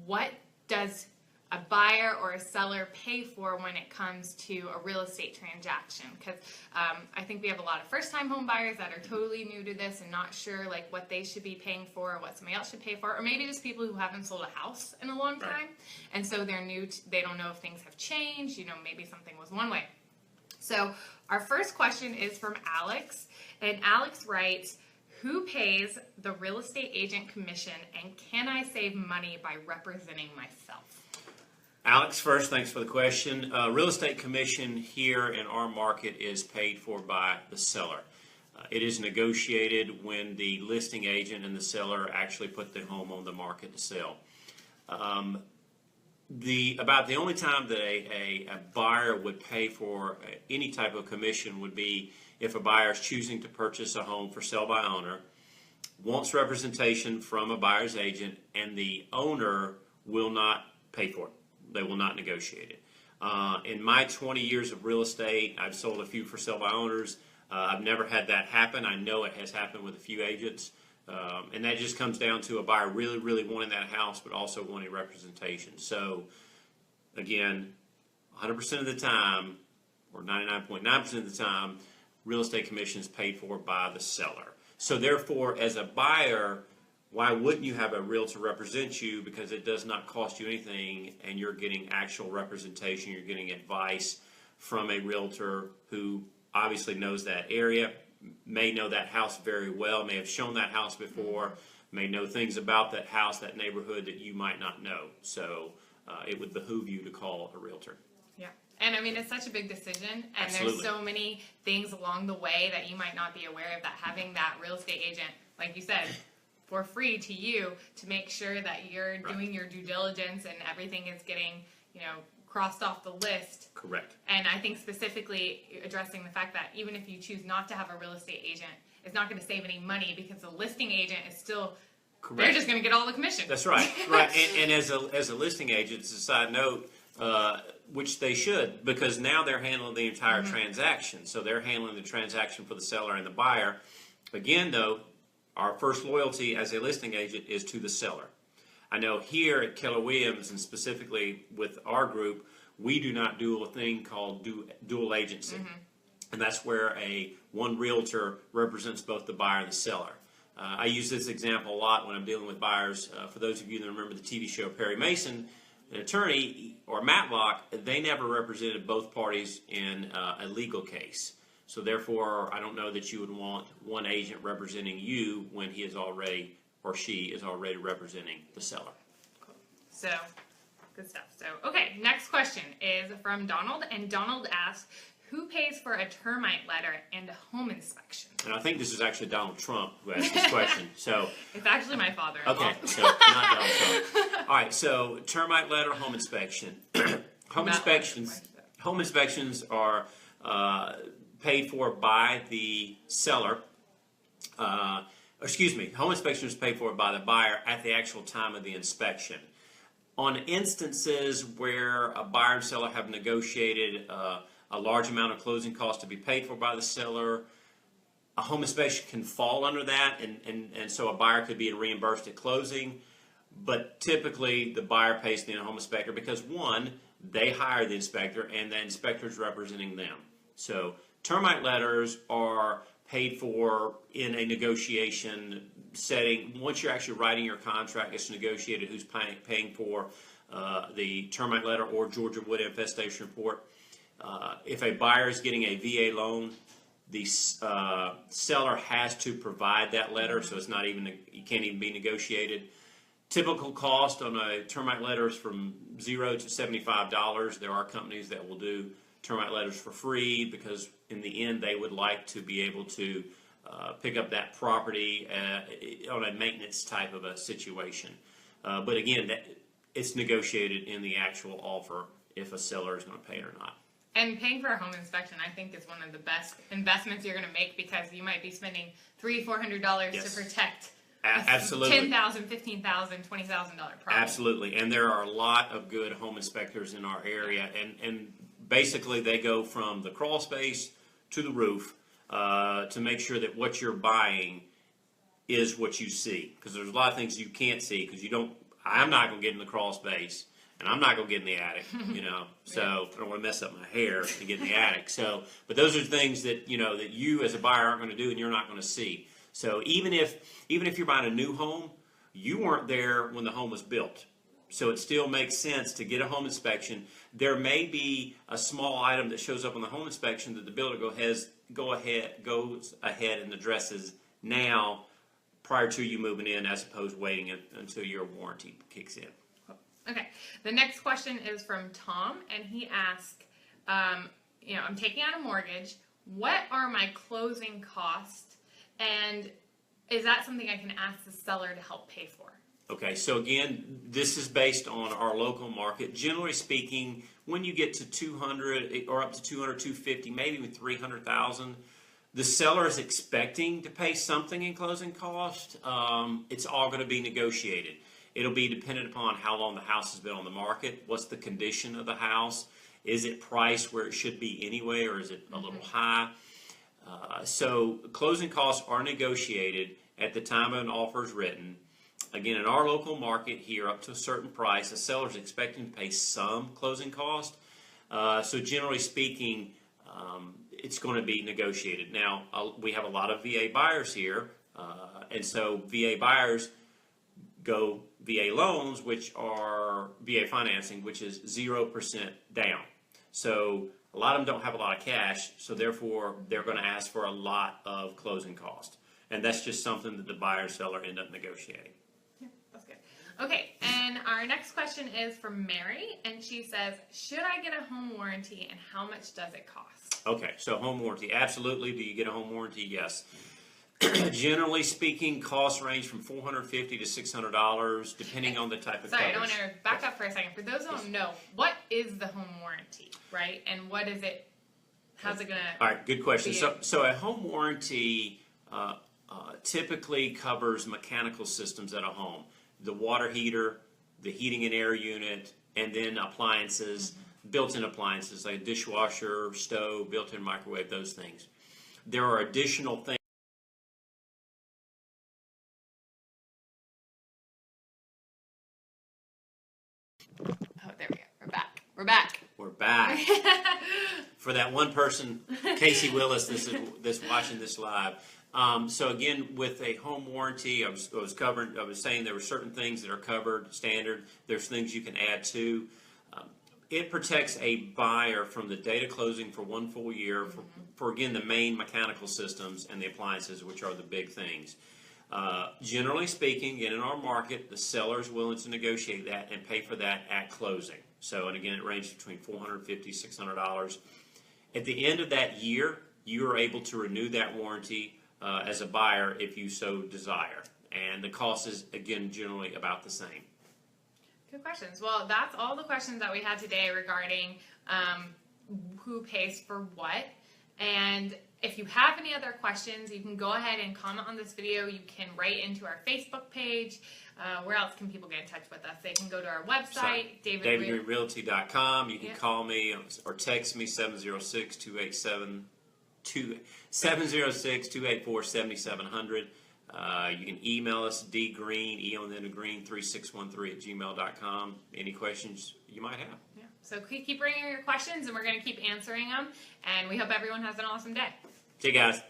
what does a buyer or a seller pay for when it comes to a real estate transaction? Because I think we have a lot of first-time home buyers that are totally new to this and not sure like what they should be paying for or what somebody else should pay for, or maybe just people who haven't sold a house in a long time, and so they're new. They don't know if things have changed. Maybe something was one way. So our first question is from Alex, and Alex writes, who pays the real estate agent commission, and can I save money by representing myself? Alex, first, thanks for the question. Real estate commission here in our market is paid for by the seller. It is negotiated when the listing agent and the seller actually put the home on the market to sell. About the only time that a buyer would pay for any type of commission would be if a buyer is choosing to purchase a home for sale by owner, wants representation from a buyer's agent, and the owner will not pay for it. They will not negotiate it. In my 20 years of real estate, I've sold a few for sale by owners. I've never had that happen. I know it has happened with a few agents. And that just comes down to a buyer really, really wanting that house, but also wanting representation. So, again, 100% of the time, or 99.9% of the time, real estate commission is paid for by the seller. So, therefore, as a buyer, why wouldn't you have a realtor represent you? Because it does not cost you anything, and you're getting actual representation. You're getting advice from a realtor who obviously knows that area, may know that house very well, may have shown that house before, may know things about that house, that neighborhood that you might not know. So it would behoove you to call a realtor. Yeah. And I mean, it's such a big decision, and Absolutely. There's so many things along the way that you might not be aware of, that having that real estate agent, like you said, for free to you, to make sure that you're doing your due diligence and everything is getting, crossed off the list. Correct. And I think specifically addressing the fact that even if you choose not to have a real estate agent, it's not going to save any money, because the listing agent is still, Correct. They're just going to get all the commission. That's right. Right. And as a listing agent, as a side note, which they should, because now they're handling the entire transaction. So they're handling the transaction for the seller and the buyer. Again, though, our first loyalty as a listing agent is to the seller. I know here at Keller Williams, and specifically with our group, we do not do a thing called dual agency. And that's where one realtor represents both the buyer and the seller. I use this example a lot when I'm dealing with buyers. For those of you that remember the TV show Perry Mason, an attorney, or Matlock, they never represented both parties in a legal case. So therefore, I don't know that you would want one agent representing you when he is already, or she is already, representing the seller. Cool. So, good stuff. So, okay, next question is from Donald, and Donald asks, who pays for a termite letter and a home inspection? And I think this is actually Donald Trump who asked this question. So it's actually my father-in-law. Okay, so not Donald Trump. All right, so termite letter, home inspection. Home inspections are paid for by the seller. Home inspection is paid for by the buyer at the actual time of the inspection. On instances where a buyer and seller have negotiated a large amount of closing costs to be paid for by the seller, a home inspection can fall under that, and so a buyer could be reimbursed at closing. But typically, the buyer pays the home inspector because, one, they hire the inspector, and the inspector is representing them. So termite letters are paid for in a negotiation setting. Once you're actually writing your contract, it's negotiated who's paying for the termite letter or Georgia wood infestation report. If a buyer is getting a VA loan, the seller has to provide that letter, so it's not even, it can't even be negotiated. Typical cost on a termite letter is from $0 to $75. There are companies that will do termite letters for free because in the end they would like to be able to pick up that property on a maintenance type of a situation. But again, it's negotiated in the actual offer if a seller is going to pay it or not. And paying for a home inspection, I think, is one of the best investments you're going to make, because you might be spending $300-400 Yes. to protect Absolutely. $10,000, $15,000, $20,000 property. Absolutely, and there are a lot of good home inspectors in our area, and basically they go from the crawl space to the roof to make sure that what you're buying is what you see, because there's a lot of things you can't see because you don't. I'm not going to get in the crawl space, and I'm not going to get in the attic, so I don't want to mess up my hair and get in the attic. So, but those are things that, that you as a buyer aren't going to do and you're not going to see. So even if you're buying a new home, you weren't there when the home was built. So it still makes sense to get a home inspection. There may be a small item that shows up on the home inspection that the builder goes ahead and addresses now prior to you moving in, as opposed to waiting until your warranty kicks in. Okay. The next question is from Tom, and he asked, I'm taking out a mortgage. What are my closing costs? And is that something I can ask the seller to help pay for? Okay, so again, this is based on our local market. Generally speaking, when you get to 200 or up to 200, 250, maybe even 300,000, the seller is expecting to pay something in closing cost. It's all going to be negotiated. It'll be dependent upon how long the house has been on the market, what's the condition of the house, is it priced where it should be anyway, or is it a little high? So closing costs are negotiated at the time an offer is written. Again, in our local market here, up to a certain price, the seller is expecting to pay some closing cost. So generally speaking, it's going to be negotiated. Now, we have a lot of VA buyers here, and so VA buyers go VA loans, which are VA financing, which is 0% down. So a lot of them don't have a lot of cash, so therefore they're going to ask for a lot of closing cost. And that's just something that the buyer and seller end up negotiating. Yeah, that's good. Okay, and our next question is from Mary, and she says, should I get a home warranty, and how much does it cost? Okay, so home warranty, absolutely. Do you get a home warranty? Yes. Generally speaking, costs range from $450 to $600, depending on the type of Sorry, coverage. I want to back up for a second. For those who don't know, what is the home warranty, right? And what is it? How's it going to? All right, good question. So a home warranty typically covers mechanical systems at a home: the water heater, the heating and air unit, and then appliances, built-in appliances like a dishwasher, stove, built-in microwave, those things. There are additional things. Oh, there we go. We're back. We're back. We're back. For that one person, Casey Willis, that's watching this live. So again, with a home warranty, I was saying there were certain things that are covered standard. There's things you can add to. It protects a buyer from the date of closing for 1 full year for again the main mechanical systems and the appliances, which are the big things. Generally speaking, in our market, the seller is willing to negotiate that and pay for that at closing. So, and again, it ranges between $450, $600. At the end of that year, you are able to renew that warranty as a buyer if you so desire. And the cost is, again, generally about the same. Good questions. Well, that's all the questions that we had today regarding who pays for what. And if you have any other questions, you can go ahead and comment on this video. You can write into our Facebook page. Where else can people get in touch with us? They can go to our website, DavidGreenRealty.com. You can call me or text me 706-284-7700. You can email us dgreen, eon363@gmail.com. Any questions you might have. Yeah. So keep bringing your questions, and we're going to keep answering them. And we hope everyone has an awesome day. See you guys.